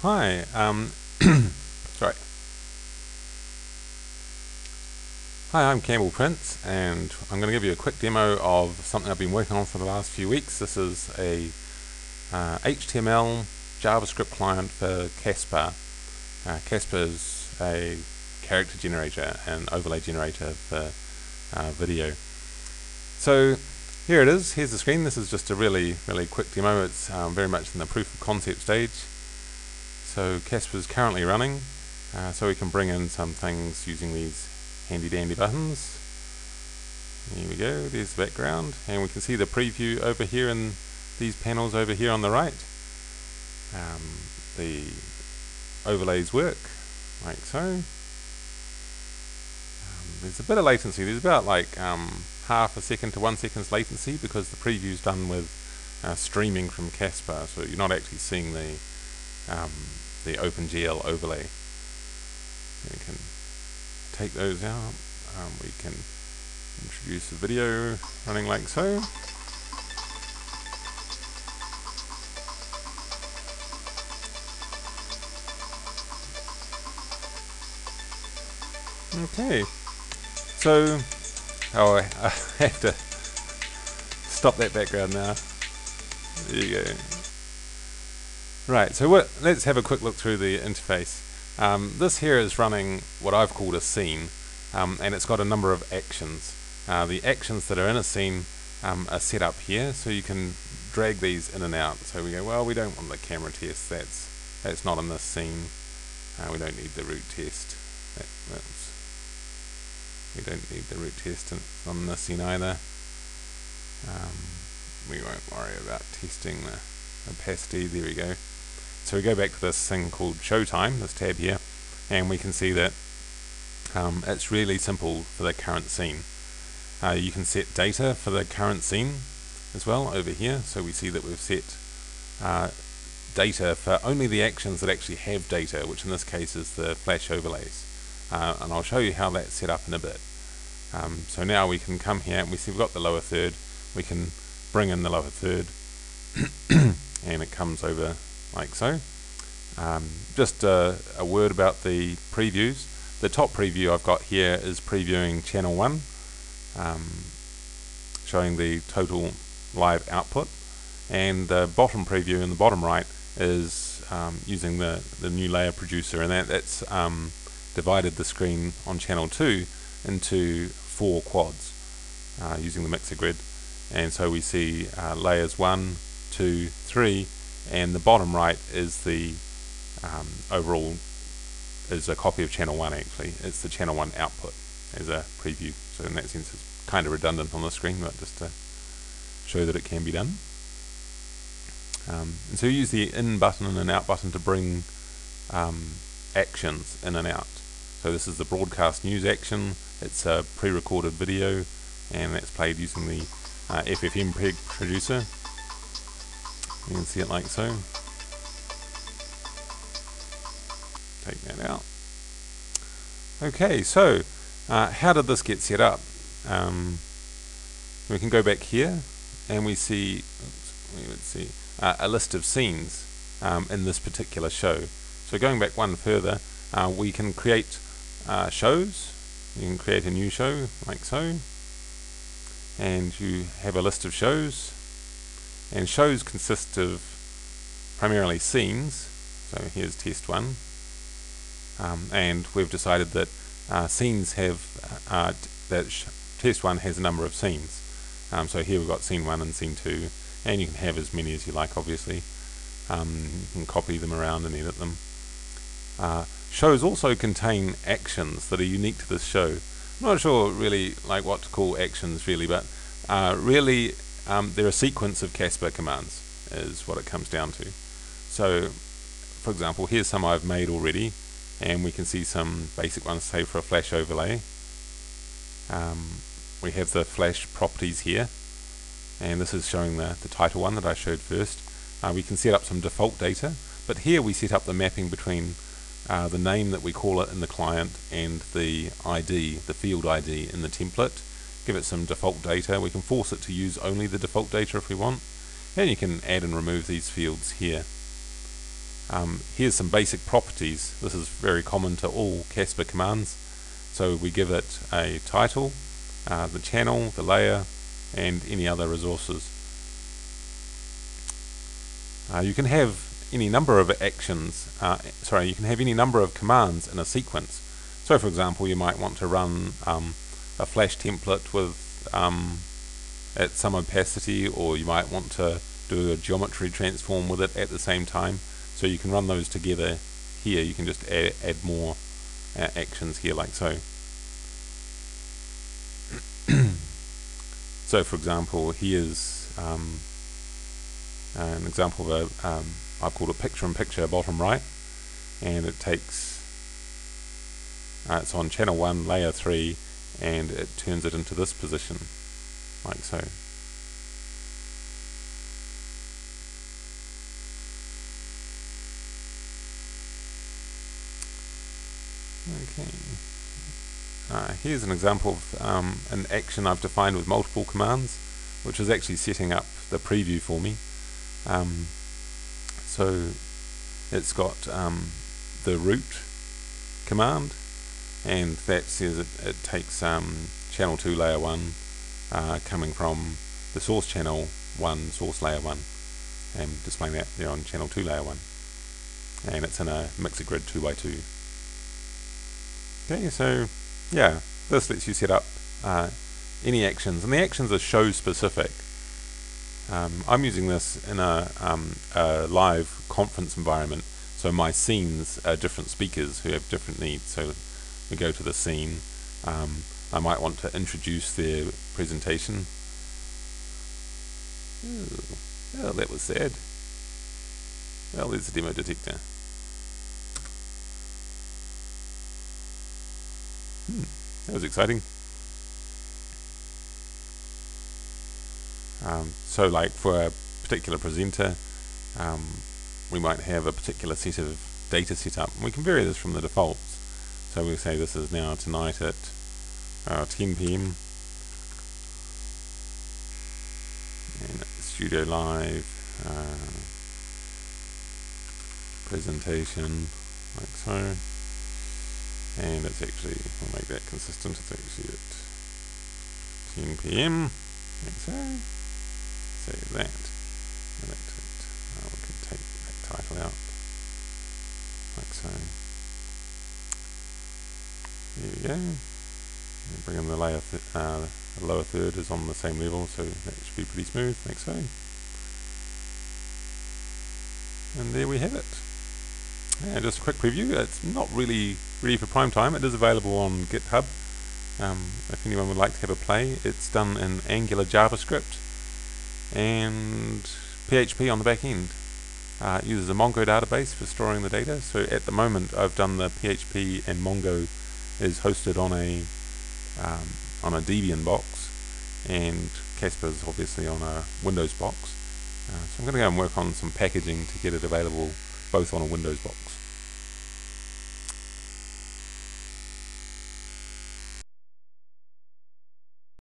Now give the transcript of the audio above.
Hi, sorry. Hi, I'm Campbell Prince, and I'm going to give you a quick demo of something I've been working on for the last few weeks. This is a HTML JavaScript client for Caspar. Caspar is a character generator and overlay generator for video. So here it is. Here's the screen. This is just a really quick demo. It's very much in the proof of concept stage. So Caspar is currently running, so we can bring in some things using these handy dandy buttons. Here we go, there's the background, and we can see the preview over here in these panels over here on the right. The overlays work like so. There's a bit of latency. There's about like half a second to 1 second's latency because the preview's done with streaming from Caspar, so you're not actually seeing the OpenGL overlay. So we can take those out. We can introduce the video running like so. Okay, so I have to stop that background now. There you go. Right, so let's have a quick look through the interface. This here is running what I've called a scene, and it's got a number of actions. The actions that are in a scene are set up here, so you can drag these in and out. So we go, well, we don't want the camera test, that's not in this scene. We don't need the root test. We don't need the root test on this scene either. We won't worry about testing the opacity. There we go. So we go back to this thing called Showtime, this tab here, and we can see that it's really simple for the current scene. You can set data for the current scene as well over here, so we see that we've set data for only the actions that actually have data, which in this case is the flash overlays. And I'll show you how that's set up in a bit. So now we can come here and we see we've got the lower third. We can bring in the lower third and it comes over like so. Just a word about the previews. The top preview I've got here is previewing channel 1, showing the total live output, and the bottom preview in the bottom right is using the new layer producer, and that's divided the screen on channel 2 into 4 quads using the mixer grid, and so we see layers 1, 2, 3, and the bottom right is the overall is a copy of channel 1. Actually, it's the channel 1 output as a preview, so in that sense it's kind of redundant on the screen, but just to show that it can be done. And so you use the in button and an out button to bring actions in and out. So this is the broadcast news action. It's a pre-recorded video, and that's played using the FFM producer. You can see it like so. Take that out. Okay, so how did this get set up? We can go back here, and we see a list of scenes in this particular show. So going back one further, we can create shows. You can create a new show like so, and you have a list of shows, and shows consist of primarily scenes. So here's test 1, and we've decided that scenes have test 1 has a number of scenes. So here we've got scene 1 and scene 2, and you can have as many as you like, obviously. You can copy them around and edit them. Shows also contain actions that are unique to this show. I'm not sure really like what to call actions really, but really they're a sequence of Caspar commands is what it comes down to. So for example, here's some I've made already, and we can see some basic ones, say for a flash overlay. We have the flash properties here, and this is showing the title one that I showed first. We can set up some default data, but here we set up the mapping between the name that we call it in the client and the ID, the field ID in the template. Give it some default data. We can force it to use only the default data if we want, and you can add and remove these fields here. here's some basic properties. This is very common to all Casper commands. So we give it a title, the channel, the layer, and any other resources. You can have any number of actions, you can have any number of commands in a sequence. So for example, you might want to run a Flash template with at some opacity, or you might want to do a geometry transform with it at the same time. So you can run those together here. You can just add more actions here, like so. So for example, here's an example of a I've called a picture-in-picture bottom right, and it takes it's on channel 1, layer 3, and it turns it into this position, like so. Okay. Here's an example of an action I've defined with multiple commands, which is actually setting up the preview for me. So it's got the root command, and that says it takes channel 2 layer 1 coming from the source channel 1 source layer 1, and displaying that there on channel 2 layer 1, and it's in a mixer grid 2x2. Okay, so yeah, this lets you set up any actions, and the actions are show specific. I'm using this in a live conference environment, so my scenes are different speakers who have different needs. So we go to the scene. I might want to introduce their presentation. Oh, that was sad. Well, there's the demo detector. That was exciting. So like for a particular presenter, we might have a particular set of data set up, and we can vary this from the defaults. So we'll say this is now tonight at 10 PM, and StudioLive presentation, like so. And it's actually, we'll make that consistent, it's actually at 10 PM, like so. Save that, and we can take that title out, like so. There we go. And bring in the layer, the lower third is on the same level, so that should be pretty smooth, like so. And there we have it. And just a quick preview. It's not really ready for prime time. It is available on GitHub. If anyone would like to have a play, it's done in Angular JavaScript and PHP on the back end. It uses a Mongo database for storing the data. So at the moment, I've done the PHP, and Mongo is hosted on a Debian box, and Casper is obviously on a Windows box. So I'm going to go and work on some packaging to get it available both on a Windows box.